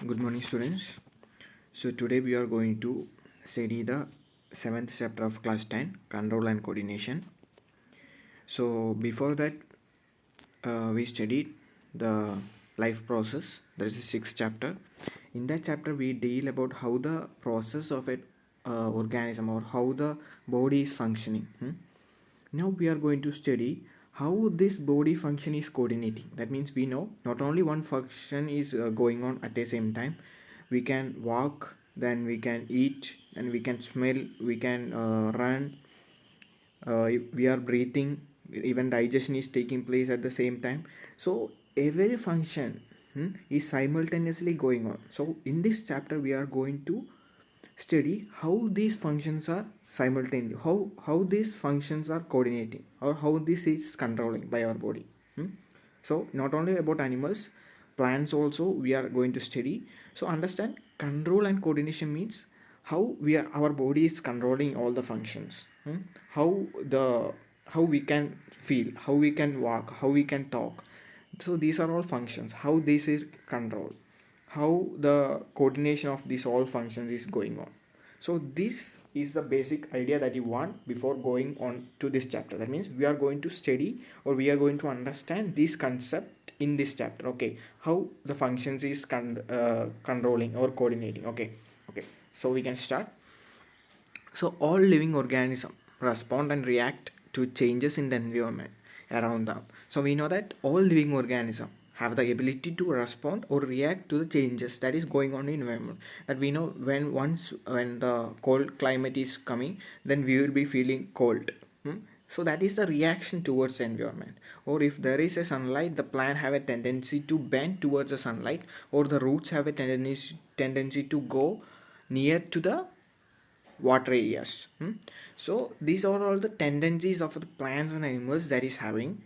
Good morning, students. So today we are going to study the 7th chapter of class 10, control and coordination. So before that, we studied the life process. That is the 6th chapter. In that chapter, we deal about how the process of an organism or how the body is functioning. Now we are going to study how this body function is coordinating. That means we know not only one function is going on at the same time. We can walk, then we can eat, and we can smell, we can run, we are breathing, even digestion is taking place at the same time. So every function is simultaneously going on. So in this chapter we are going to study how these functions are simultaneous, how these functions are coordinating, or how this is controlling by our body. So not only about animals, plants also we are going to study. So understand, control and coordination means how our body is controlling all the functions. how the how we can feel, how we can walk, how we can talk. So these are all functions, how this is controlled, how the coordination of these all functions is going on. So this is the basic idea that you want before going on to this chapter. That means we are going to study, or we are going to understand this concept in this chapter. Okay, how the functions is controlling or coordinating. Okay, so we can start. So all living organisms respond and react to changes in the environment around them. So we know that all living organisms have the ability to respond or react to the changes that is going on in environment. That we know when the cold climate is coming, then we will be feeling cold. So that is the reaction towards the environment. Or if there is a sunlight, the plant have a tendency to bend towards the sunlight, or the roots have a tendency to go near to the water areas. So these are all the tendencies of the plants and animals that is having.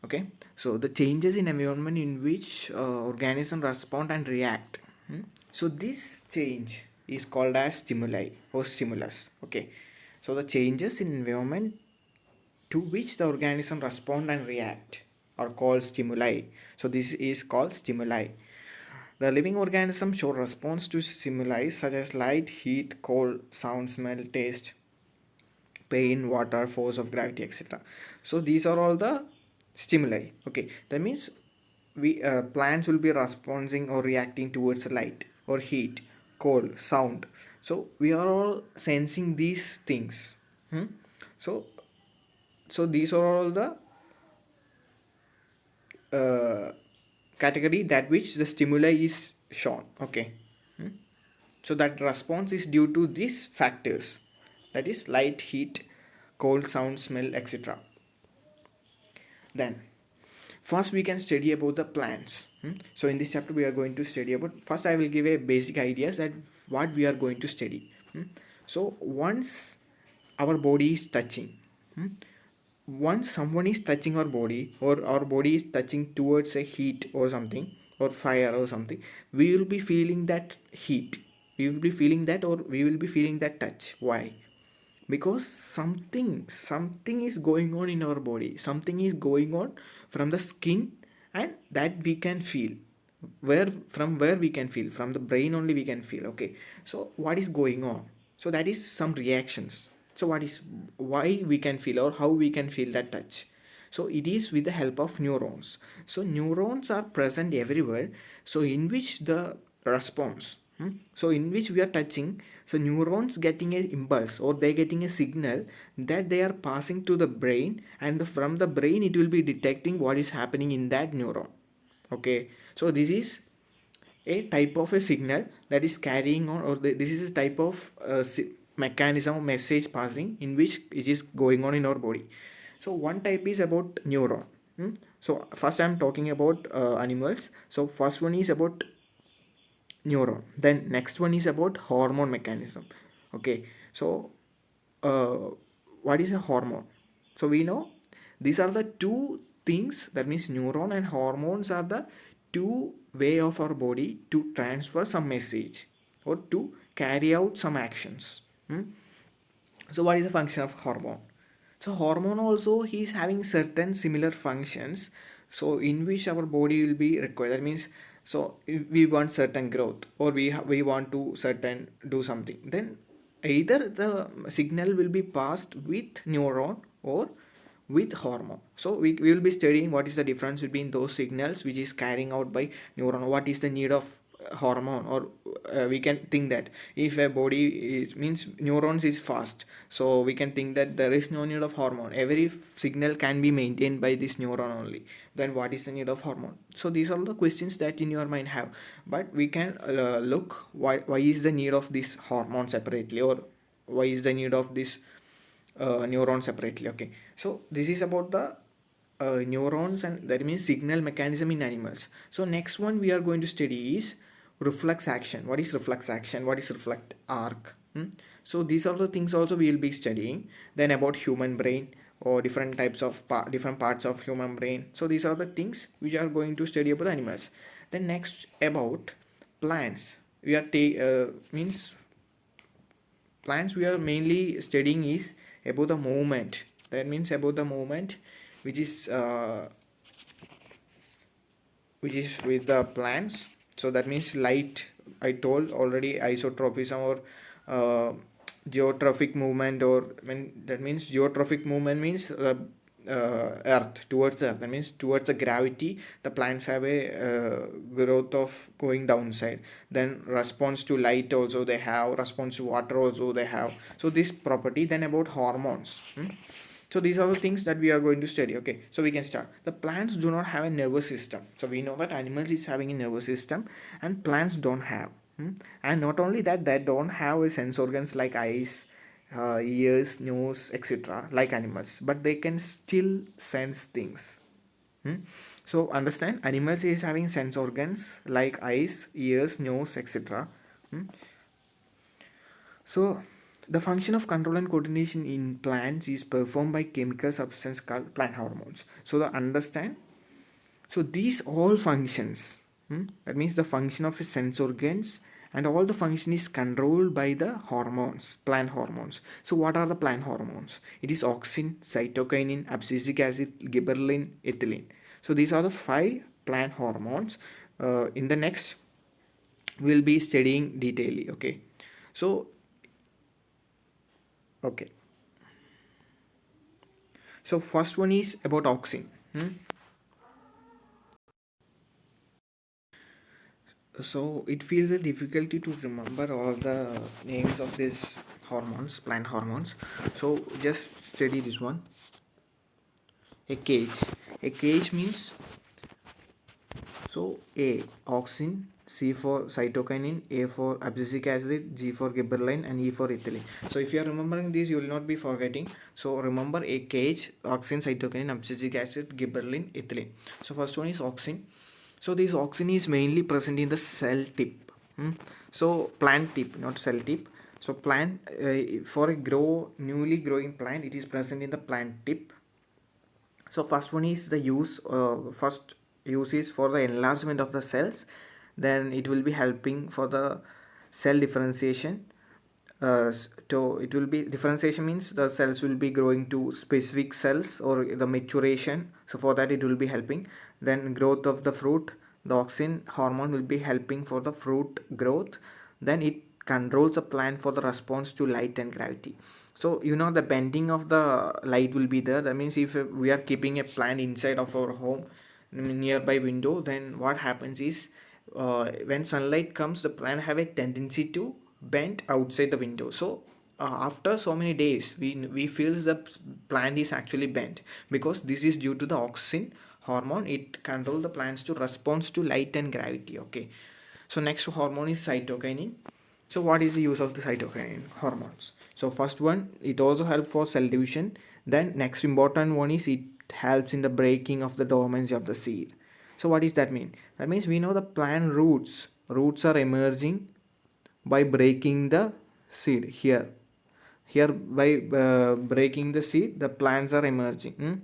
Okay, so the changes in environment in which organisms respond and react. So this change is called as stimuli or stimulus. Okay, so the changes in environment to which the organism respond and react are called stimuli. So this is called stimuli. The living organism show response to stimuli such as light, heat, cold, sound, smell, taste, pain, water, force of gravity, etc. So these are all the stimuli. Okay, that means we plants will be responding or reacting towards light or heat, cold, sound. So we are all sensing these things. So these are all the uh, category that which the stimuli is shown. Okay. So that response is due to these factors, that is light, heat, cold, sound, smell, etc. Then first we can study about the plants. So in this chapter we are going to study about, first I will give a basic ideas that what we are going to study. So once our body is touching, once someone is touching our body, or our body is touching towards a heat or something, or fire or something, we will be feeling that heat, we will be feeling that, or we will be feeling that touch. Why? Because something is going on in our body, something is going on from the skin, and that we can feel. Where we can feel? From the brain only we can feel. Okay, so what is going on? So that is some reactions. So what is, why we can feel, or how we can feel that touch? So it is with the help of neurons. So neurons are present everywhere, so in which the response, so in which we are touching, so neurons getting a impulse, or they getting a signal that they are passing to the brain, and from the brain it will be detecting what is happening in that neuron. Okay, so this is a type of a signal that is carrying on, or this is a type of mechanism or message passing in which it is going on in our body. So one type is about neuron. So first I'm talking about animals. So first one is about neuron, then next one is about hormone mechanism. Okay, so uh, what is a hormone? So we know these are the two things, that means neuron and hormones are the two way of our body to transfer some message or to carry out some actions. So what is the function of hormone? So hormone also he is having certain similar functions, so in which our body will be required. That means So if we want certain growth, or we want to certain do something, then either the signal will be passed with neuron or with hormone. So we will be studying what is the difference between those signals which is carrying out by neuron, what is the need of hormone, or we can think that if a body is, means neurons is fast, so we can think that there is no need of hormone, every signal can be maintained by this neuron only, then what is the need of hormone? So these are the questions that in your mind have, but we can look why is the need of this hormone separately, or why is the need of this neuron separately. Okay, so this is about the neurons, and that means signal mechanism in animals. So next one we are going to study is reflex action. What is reflex action? What is reflect arc? So these are the things also we will be studying. Then about human brain, or different types of different parts of human brain. So these are the things which are going to study about animals. Then next about plants. We are means plants we are mainly studying is about the movement. That means about the movement which is with the plants. So that means light, I told already, isotropism, or geotrophic movement, or when that means geotrophic movement means earth towards earth, that means towards the gravity the plants have a growth of going downside. Then response to light also they have, response to water also they have, so this property. Then about hormones. So these are the things that we are going to study. Okay, so we can start. The plants do not have a nervous system. So we know that animals is having a nervous system and plants don't have. And not only that, they don't have a sense organs like eyes, ears, nose, etc. like animals, but they can still sense things. So understand, animals is having sense organs like eyes, ears, nose, etc. So the function of control and coordination in plants is performed by chemical substance called plant hormones. So the understand, so these all functions, that means the function of sense organs and all the function is controlled by the hormones, plant hormones. So what are the plant hormones? It is auxin, cytokinin, abscisic acid, gibberellin, ethylene. So these are the 5 plant hormones. In the next we'll be studying detailedly. Okay, so okay, so first one is about auxin. So it feels a difficulty to remember all the names of these hormones, plant hormones. So just study this one. A cage. A cage means, so A auxin, C for cytokinin, A for abscisic acid, G for gibberellin, and E for ethylene. So if you are remembering this, you will not be forgetting. So remember a cage, auxin, cytokinin, abscisic acid, gibberellin, ethylene. So first one is auxin. So this auxin is mainly present in the cell tip. So plant tip, not cell tip. So plant for a newly growing plant, it is present in the plant tip. So first one is the first use is for the enlargement of the cells. Then it will be helping for the cell differentiation. So it will be differentiation means the cells will be growing to specific cells or the maturation. So for that it will be helping. Then growth of the fruit, the auxin hormone will be helping for the fruit growth. Then it controls the plant for the response to light and gravity. So you know the bending of the light will be there. That means if we are keeping a plant inside of our home nearby window, then what happens is when sunlight comes, the plant have a tendency to bend outside the window. So after so many days we feel the plant is actually bent, because this is due to the auxin hormone. It controls the plants to respond to light and gravity. Okay, so next hormone is cytokinin. So what is the use of the cytokinin hormones? So first one, it also helps for cell division. Then next important one is it helps in the breaking of the dormancy of the seed. So what does that mean? That means we know the plant roots are emerging by breaking the seed. Here by breaking the seed, the plants are emerging.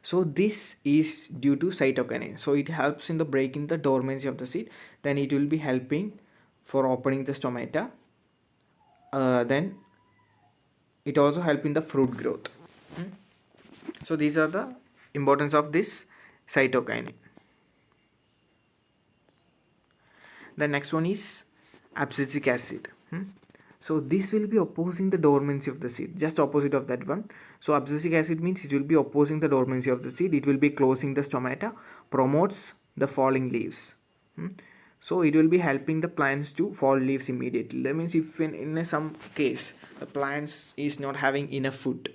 So this is due to cytokinin. So it helps in the breaking the dormancy of the seed. Then it will be helping for opening the stomata. Then it also help in the fruit growth. So these are the importance of this cytokinin. The next one is abscisic acid. So this will be opposing the dormancy of the seed, just opposite of that one. So abscisic acid means it will be opposing the dormancy of the seed, it will be closing the stomata, promotes the falling leaves. So it will be helping the plants to fall leaves immediately. That means if in some case the plants is not having enough food,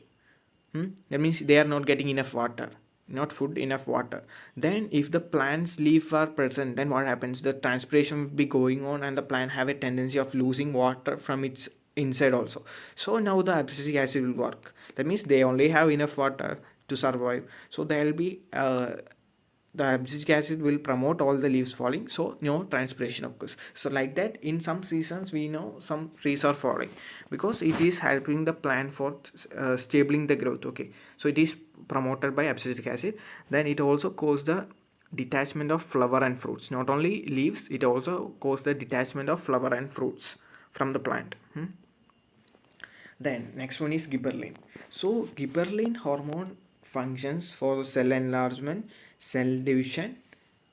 that means they are not getting enough water, not food, enough water, then if the plant's leaf are present, then what happens, the transpiration will be going on and the plant have a tendency of losing water from its inside also. So now the abscisic acid will work. That means they only have enough water to survive, so there will be the abscisic acid will promote all the leaves falling, so no transpiration occurs. So like that, in some seasons we know some trees are falling because it is helping the plant for stabling the growth. Okay, so it is promoted by abscisic acid. Then it also causes the detachment of flower and fruits, not only leaves, it also causes the detachment of flower and fruits from the plant. Then next one is gibberellin. So gibberellin hormone functions for cell enlargement, cell division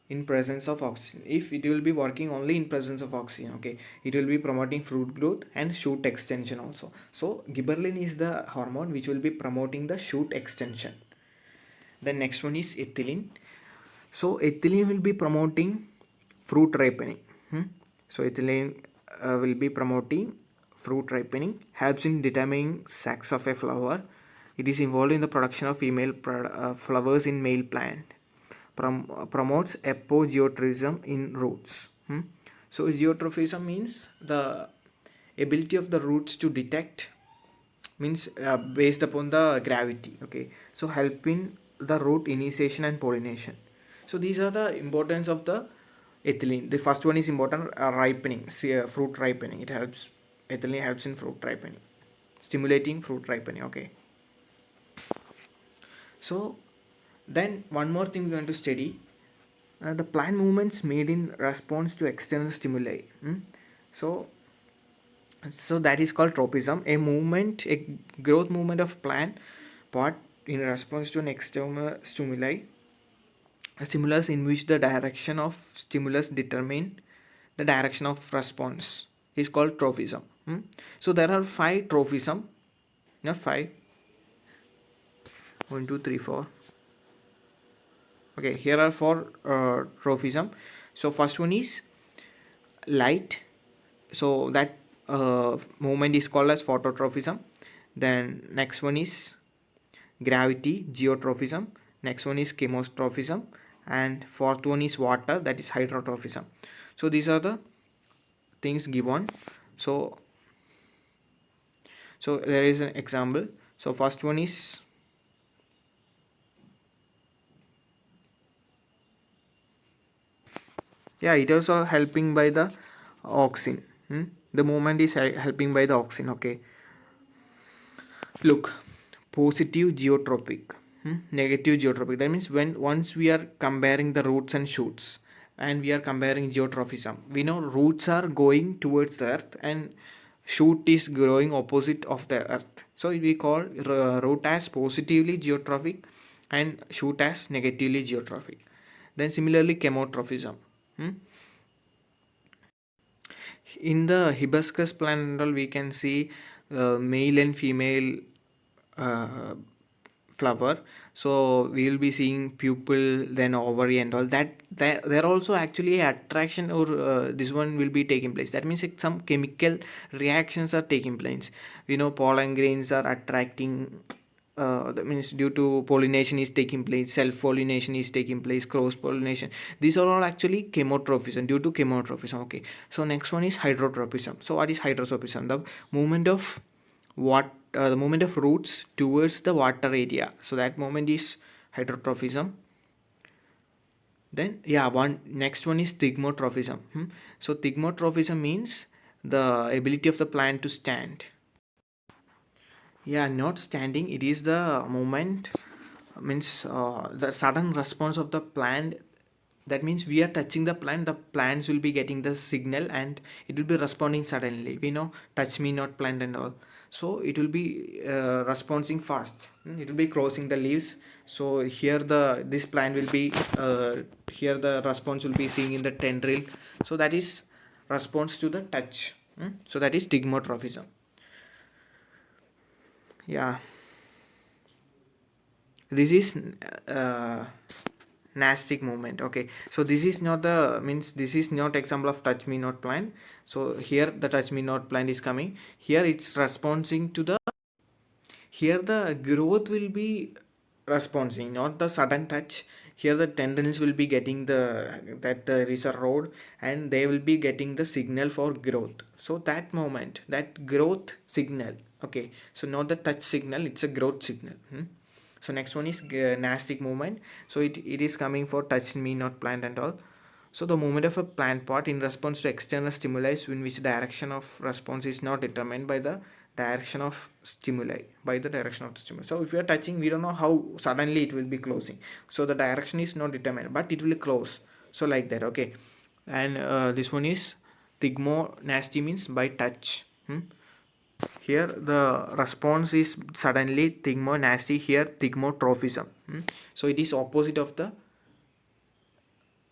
in presence of oxygen. If it will be working only in presence of oxygen, okay, it will be promoting fruit growth and shoot extension also. So gibberellin is the hormone which will be promoting the shoot extension. The next one is ethylene. So ethylene will be promoting fruit ripening. So ethylene will be promoting fruit ripening, helps in determining sex of a flower. It is involved in the production of female flowers in male plant. Promotes apogeotrophism in roots. So geotrophism means the ability of the roots to detect, means based upon the gravity. Okay, so helping the root initiation and pollination. So these are the importance of the ethylene. The first one is important, ripening, fruit ripening. It helps, ethylene helps in fruit ripening, stimulating fruit ripening. Okay, so then one more thing we want to study, the plant movements made in response to external stimuli. So that is called tropism, a movement, a growth movement of plant part in response to an external stimuli, a stimulus in which the direction of stimulus determine the direction of response is called trophism. So there are 5 trophism, not 5, 1 2 3 4. Okay, here are 4 trophism. So first one is light, so that movement is called as phototrophism. Then next one is gravity, geotrophism. Next one is chemotrophism, and fourth one is water, that is hydrotrophism. So these are the things given. So there is an example. So first one is it is also helping by the AUXIN. The movement is helping by the AUXIN. Okay, look, positive geotropic, negative geotropic. That means when once we are comparing the roots and shoots and we are comparing geotrophism, we know roots are going towards the earth and shoot is growing opposite of the earth. So we call root as positively geotrophic and shoot as negatively geotrophic. Then similarly chemotrophism. In the hibiscus plant we can see male and female flower. So we will be seeing pupil, then ovary and all that. There also actually attraction or this one will be taking place. That means some chemical reactions are taking place. Pollen grains are attracting, that means due to pollination is taking place, self pollination is taking place, cross pollination. These are all actually chemotrophism, due to chemotrophism. Okay, so next one is hydrotrophism. So what is hydrotrophism? The movement of the movement of roots towards the water area. So that movement is hydrotrophism. Then next one is thigmotrophism. So thigmotrophism means the ability of the plant to stand. Not standing, it is the movement, means the sudden response of the plant. That means we are touching the plant, the plants will be getting the signal and it will be responding suddenly. Touch me not plant and all. So it will be responding fast. It will be closing the leaves. So here this plant will be here the response will be seeing in the tendril. So that is response to the touch. So that is stigmotrophism. Yeah, this is Nastic movement. Okay, so this is not the means this is not example of touch me not plant. So here the touch me not plant is coming. Here it's responding to the, here the growth will be responding, not the sudden touch. Here the tendons will be getting the, that there is a road, and they will be getting the signal for growth. So that moment, that growth signal. Okay, so not the touch signal, it's a growth signal. So next one is Nastic movement. So it is coming for touch me not plant and all. So the movement of a plant pot in response to external stimuli, in which direction of response is not determined by the direction of stimuli, by the direction of the stimuli. So if we are touching, we don't know how suddenly it will be closing. So the direction is not determined, but it will close. So like that. Okay, and this one is thigmonasty, means by touch. Here the response is suddenly thigmonasty, here thigmotrophism. So it is opposite of the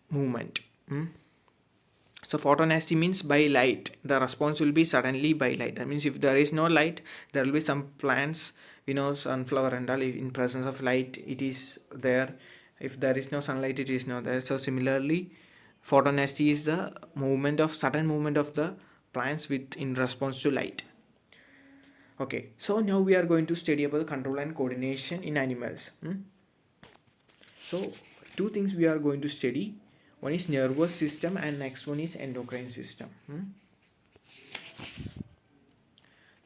movement. So photonasty means by light, the response will be suddenly by light. That means if there is no light, there will be some plants, sunflower and all, in presence of light it is there. If there is no sunlight, it is not there. So similarly, photonasty is the sudden movement of the plants with in response to light. Okay, so now we are going to study about control and coordination in animals. So two things we are going to study. One is nervous system and next one is endocrine system.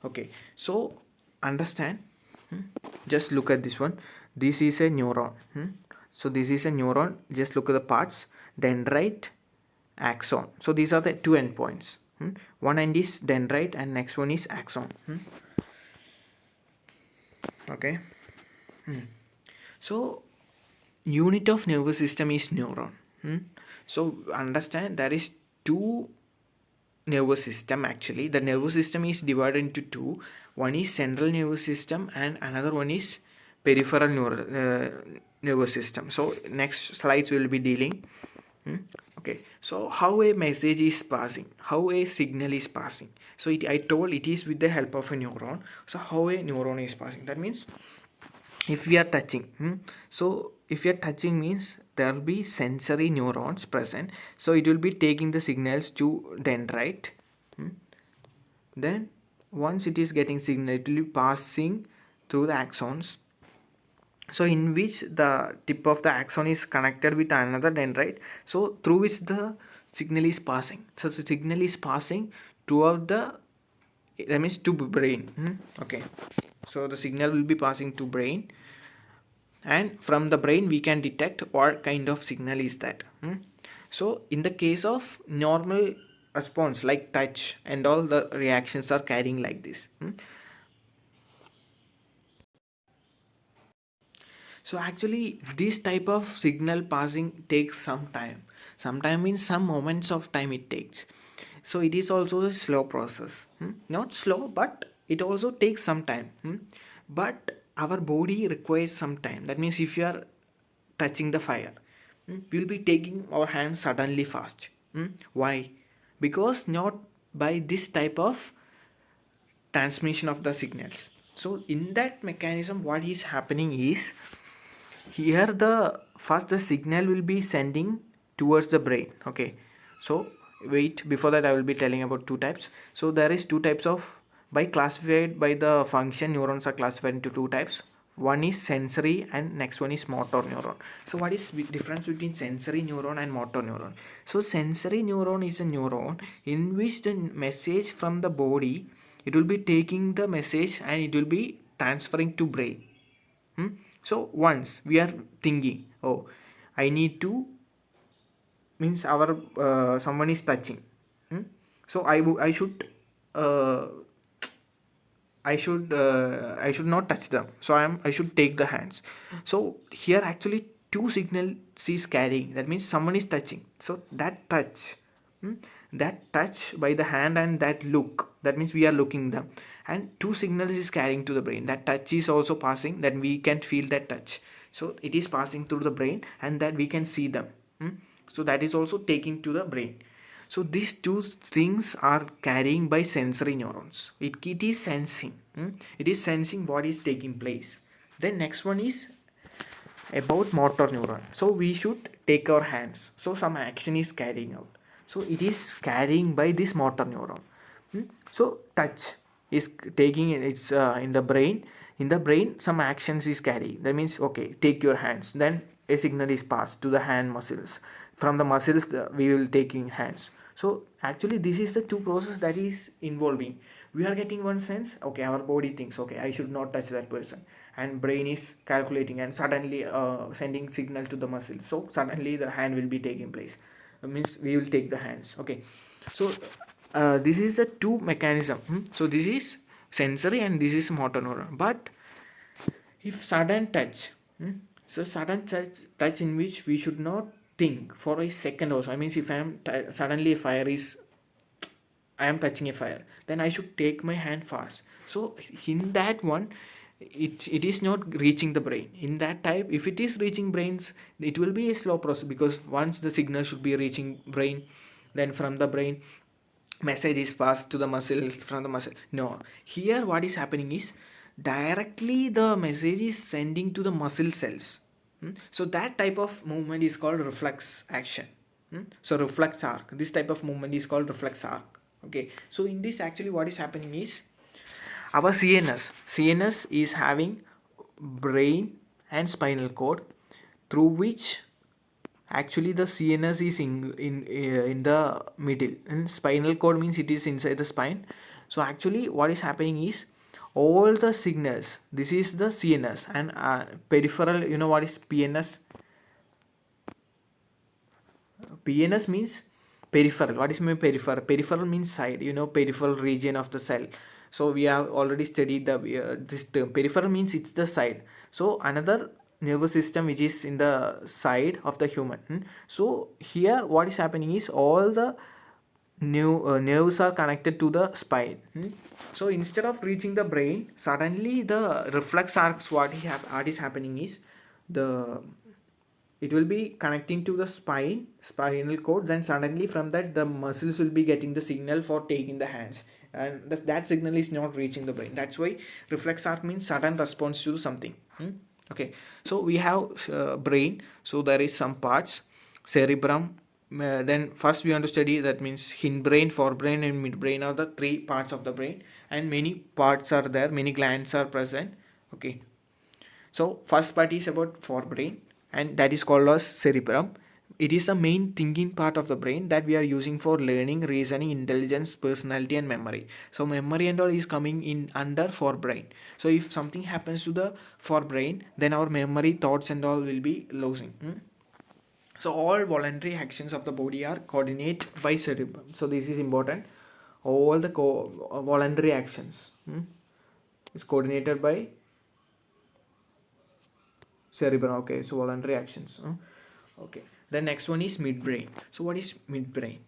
Okay, so understand. Just look at this one. This is a neuron. So this is a neuron. Just look at the parts: dendrite, axon. So these are the two endpoints. One end is dendrite and next one is axon. Okay. So unit of nervous system is neuron. So understand there is two nervous system. Actually the nervous system is divided into two. One is central nervous system and another one is peripheral nervous system. So next slides will be dealing. Okay, so how a message is passing, how a signal is passing. So I told it is with the help of a neuron. So how a neuron is passing, that means if we are touching, so if you are touching means there will be sensory neurons present. So it will be taking the signals to dendrite. Then once it is getting signal, it will be passing through the axons. So in which the tip of the axon is connected with another dendrite. So through which the signal is passing. So the signal is passing throughout the, that means to brain. Okay, so the signal will be passing to brain, and from the brain we can detect what kind of signal is that. So in the case of normal response like touch and all, the reactions are carrying like this. So actually this type of signal passing takes some time. Sometime means some moments of time it takes. So it is also a slow process. Not slow, but it also takes some time. But our body requires some time. That means if you are touching the fire, we'll be taking our hands suddenly fast. Why? Because not by this type of transmission of the signals. So in that mechanism, what is happening is, here the first the signal will be sending towards the brain. Okay, so wait, before that I will be telling about two types. So there is two types of, by classified by the function, neurons are classified into two types. One is sensory and next one is motor neuron. So what is the difference between sensory neuron and motor neuron? So sensory neuron is a neuron in which the message from the body, it will be taking the message and it will be transferring to brain. So once we are thinking, oh, I need to, means our someone is touching. So I should I should not touch them. So I should take the hands. So here actually two signals is carrying. That means someone is touching. So that touch, that touch by the hand and that look, that means we are looking them, and two signals is carrying to the brain. That touch is also passing, then we can feel that touch. So it is passing through the brain and that we can see them. So that is also taking to the brain. So these two things are carrying by sensory neurons. It is sensing. It is sensing what is taking place. Then next one is about motor neuron. So we should take our hands. So some action is carrying out. So it is carrying by this motor neuron. So touch is taking it's in the brain. In the brain, some actions is carrying. That means okay, take your hands. Then a signal is passed to the hand muscles. From the muscles, we will taking hands. So actually, this is the two process that is involving. We are getting one sense. Okay, our body thinks okay, I should not touch that person, and brain is calculating and suddenly sending signal to the muscle. So suddenly the hand will be taking place. Means we will take the hands. Okay, so this is a two mechanism. So this is sensory and this is motor neuron. But if sudden touch, so sudden touch in which we should not think for a second also. I mean, if I am suddenly a fire is, I am touching a fire, then I should take my hand fast. So in that one, it is not reaching the brain. In that type, if it is reaching brains, it will be a slow process, because once the signal should be reaching brain, then from the brain message is passed to the muscles, from the muscle. No, here what is happening is directly the message is sending to the muscle cells. So that type of movement is called reflex action. So reflex arc, this type of movement is called reflex arc. Okay, so in this actually what is happening is our CNS is having brain and spinal cord, through which actually the CNS is in the middle, and spinal cord means it is inside the spine. So actually what is happening is all the signals, this is the CNS, and peripheral, you know what is PNS? PNS means peripheral. What is my peripheral? Peripheral means side, you know, peripheral region of the cell. So we have already studied the this term. Peripheral means it's the side. So another nervous system which is in the side of the human. So here what is happening is all the nerves are connected to the spine. So instead of reaching the brain, suddenly the reflex arcs, what is happening is the it will be connecting to the spinal cord. Then suddenly from that the muscles will be getting the signal for taking the hands, and that signal is not reaching the brain. That's why reflex arc means sudden response to something. Okay, so we have brain. So there is some parts, cerebrum. Then first we want to study, that means hindbrain, forebrain and midbrain are the three parts of the brain, and many parts are there, many glands are present. Okay, so first part is about forebrain, and that is called as cerebrum. It is the main thinking part of the brain that we are using for learning, reasoning, intelligence, personality and memory. So memory and all is coming in under forebrain. So if something happens to the forebrain, then our memory, thoughts and all will be losing. So all voluntary actions of the body are coordinated by cerebrum. So this is important. All the voluntary actions is coordinated by cerebrum. Okay, so voluntary actions. Okay, the next one is midbrain. So what is midbrain?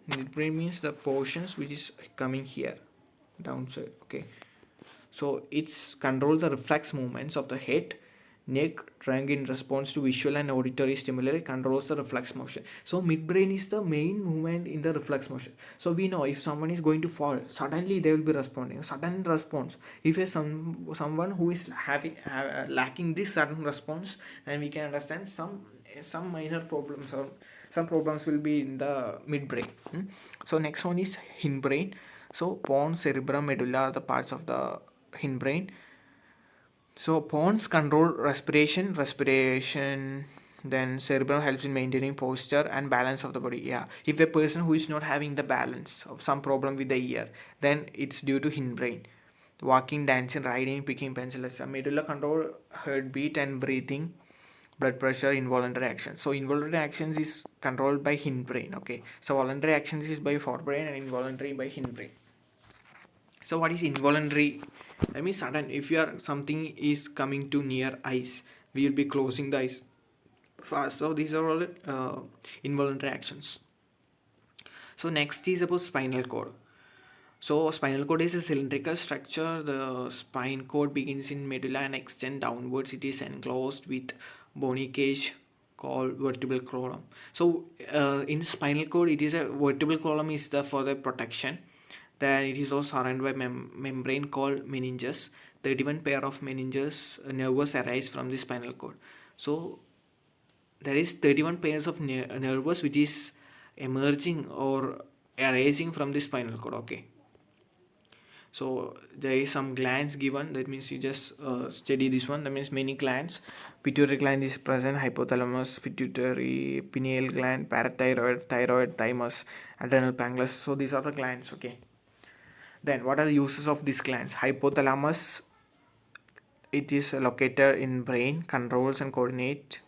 Midbrain means the portions which is coming here downside. Okay, so it's control the reflex movements of the head, neck, trunk in response to visual and auditory stimuli, controls the reflex motion. So midbrain is the main movement in the reflex motion. So we know if someone is going to fall, suddenly they will be responding. Sudden response. If someone who is having lacking this sudden response, then we can understand some minor problems, or some problems will be in the midbrain. So next one is hindbrain. So pons, cerebrum, medulla are the parts of the hindbrain. So pons control respiration. Then cerebrum helps in maintaining posture and balance of the body. Yeah, if a person who is not having the balance of some problem with the ear, then it's due to hindbrain. Walking, dancing, riding, picking pencil, etc. Medulla control heartbeat and breathing, blood pressure, involuntary actions. So involuntary actions is controlled by hindbrain. Okay, so voluntary actions is by forebrain and involuntary by hindbrain. So what is involuntary? I mean sudden. If you are something is coming to near eyes, we will be closing the eyes fast. So these are all involuntary actions. So next is about spinal cord. So spinal cord is a cylindrical structure. The spine cord begins in medulla and extends downwards. It is enclosed with bony cage called vertebral column. So in spinal cord, it is a vertebral column is the for the protection. Then it is also surrounded by membrane called meninges. 31 pair of meninges nerves arise from the spinal cord. So there is 31 pairs of nerves which is emerging or arising from the spinal cord. Okay, so there is some glands given, that means you just study this one. That means many glands. Pituitary gland is present, hypothalamus, pituitary, pineal gland, parathyroid, thyroid, thymus, adrenal pancreas. So these are the glands. Okay, then what are the uses of these glands? Hypothalamus, it is located in brain, controls and coordinate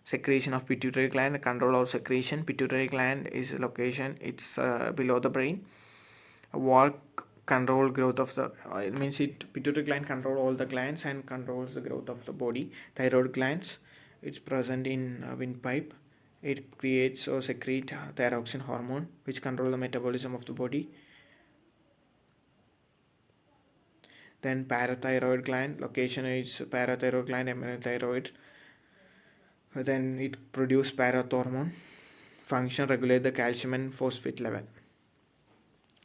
secretion of pituitary gland, control or secretion. Pituitary gland is location, it's below the brain. Work, control growth of the it means it pituitary gland control all the glands and controls the growth of the body. Thyroid glands, it's present in windpipe. It creates or secrete thyroxine hormone which control the metabolism of the body. Then parathyroid gland, location is parathyroid gland, thyroid. Then it produce parathormone, function regulate the calcium and phosphate level.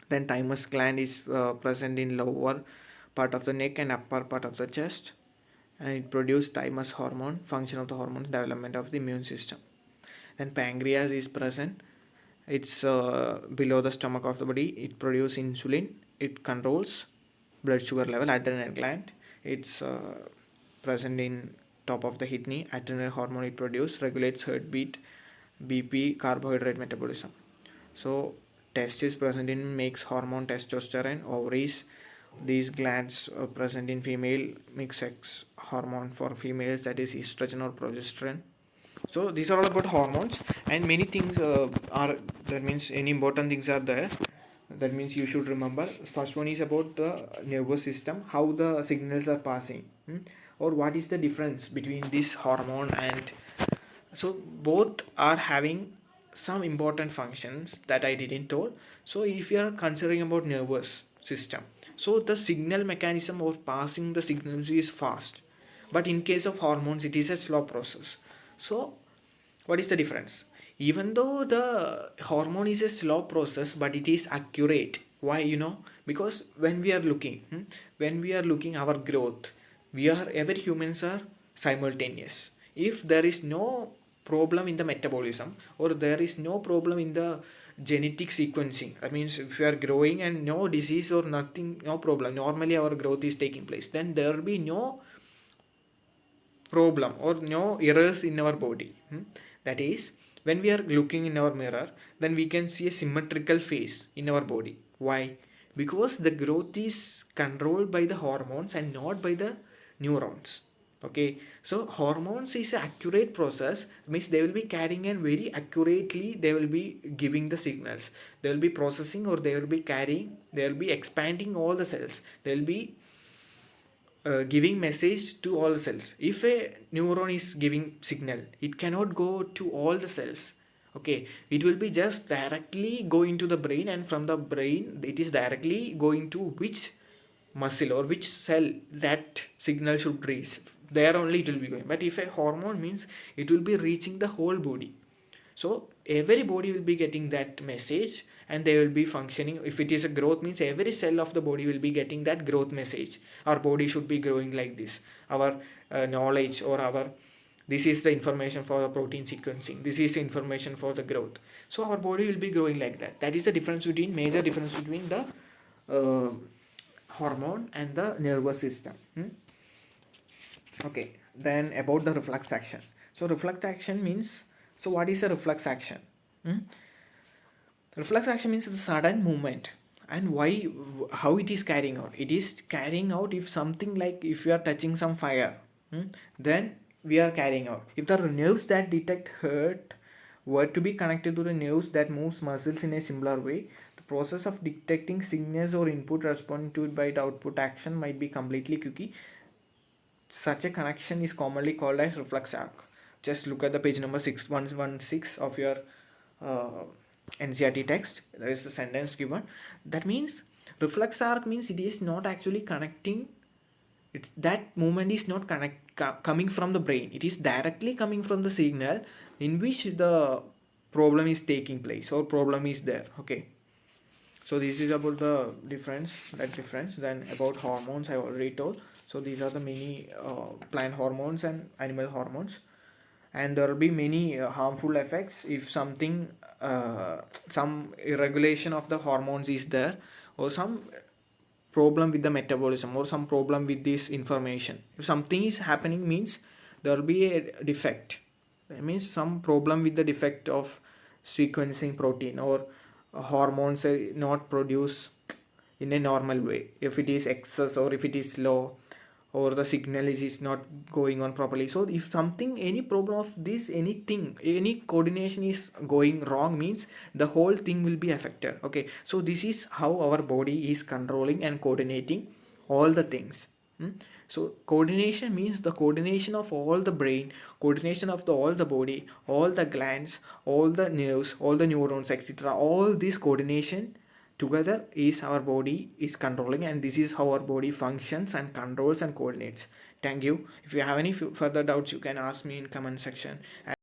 Then thymus gland is present in lower part of the neck and upper part of the chest, and it produces thymus hormone, function of the hormones, development of the immune system. Then pancreas is present, it's below the stomach of the body. It produces insulin, it controls blood sugar level. Adrenal gland, it's present in top of the kidney. Adrenal hormone it produces, regulates heartbeat, BP, carbohydrate metabolism. So test is present in, makes hormone testosterone. Ovaries, these glands are present in female, make sex hormone for females, that is estrogen or progesterone. So these are all about hormones, and many things are, that means any important things are there, that means you should remember. First one is about the nervous system, how the signals are passing, or what is the difference between this hormone and, so both are having some important functions that I didn't told. So if you are considering about nervous system, so the signal mechanism of passing the signals is fast, but in case of hormones it is a slow process. So what is the difference? Even though the hormone is a slow process, but it is accurate. Why? Because when we are looking our growth, every humans are simultaneous. If there is no problem in the metabolism, or there is no problem in the genetic sequencing, that means if you are growing and no disease or nothing, no problem, normally our growth is taking place, then there will be no problem or no errors in our body. That is, when we are looking in our mirror, then we can see a symmetrical face in our body. Why? Because the growth is controlled by the hormones and not by the neurons. Okay, so hormones is an accurate process, means they will be carrying and very accurately they will be giving the signals, they will be processing, or they will be carrying, they will be expanding all the cells, they will be giving message to all the cells. If a neuron is giving signal, it cannot go to all the cells. Okay, it will be just directly going to the brain, and from the brain it is directly going to which muscle or which cell that signal should reach, there only it will be going. But if a hormone means, it will be reaching the whole body. So every body will be getting that message, and they will be functioning. If it is a growth, means every cell of the body will be getting that growth message. Our body should be growing like this. Our knowledge, or our, this is the information for the protein sequencing, this is the information for the growth. So our body will be growing like that. That is the difference between, major difference between the hormone and the nervous system. Okay, then about the reflex action. So reflex action means, so what is a reflex action? Reflex action means the sudden movement. And why, how it is carrying out? It is carrying out if something, like if you are touching some fire, then we are carrying out. If the nerves that detect hurt were to be connected to the nerves that moves muscles in a similar way, the process of detecting signals or input responding to it by the output action might be completely quickie. Such a connection is commonly called as reflex arc. Just look at the page number 6116 of your NCERT text. There is a sentence given. That means reflex arc means it is not actually connecting that movement is not coming from the brain. It is directly coming from the signal in which the problem is taking place or problem is there. Okay, so this is about the difference. Then about hormones I already told. So these are the many plant hormones and animal hormones, and there will be many harmful effects if something some irregulation of the hormones is there, or some problem with the metabolism, or some problem with this information. If something is happening means there will be a defect. That means some problem with the defect of sequencing protein, or hormones are not produced in a normal way. If it is excess or if it is low, or the signal is not going on properly. So if something, any problem of this, anything, any coordination is going wrong means the whole thing will be affected. Okay, so this is how our body is controlling and coordinating all the things. So coordination means the coordination of all the brain, coordination of all the body, all the glands, all the nerves, all the neurons, etc. All this coordination together is our body is controlling, and this is how our body functions and controls and coordinates. Thank you. If you have any further doubts, you can ask me in comment section.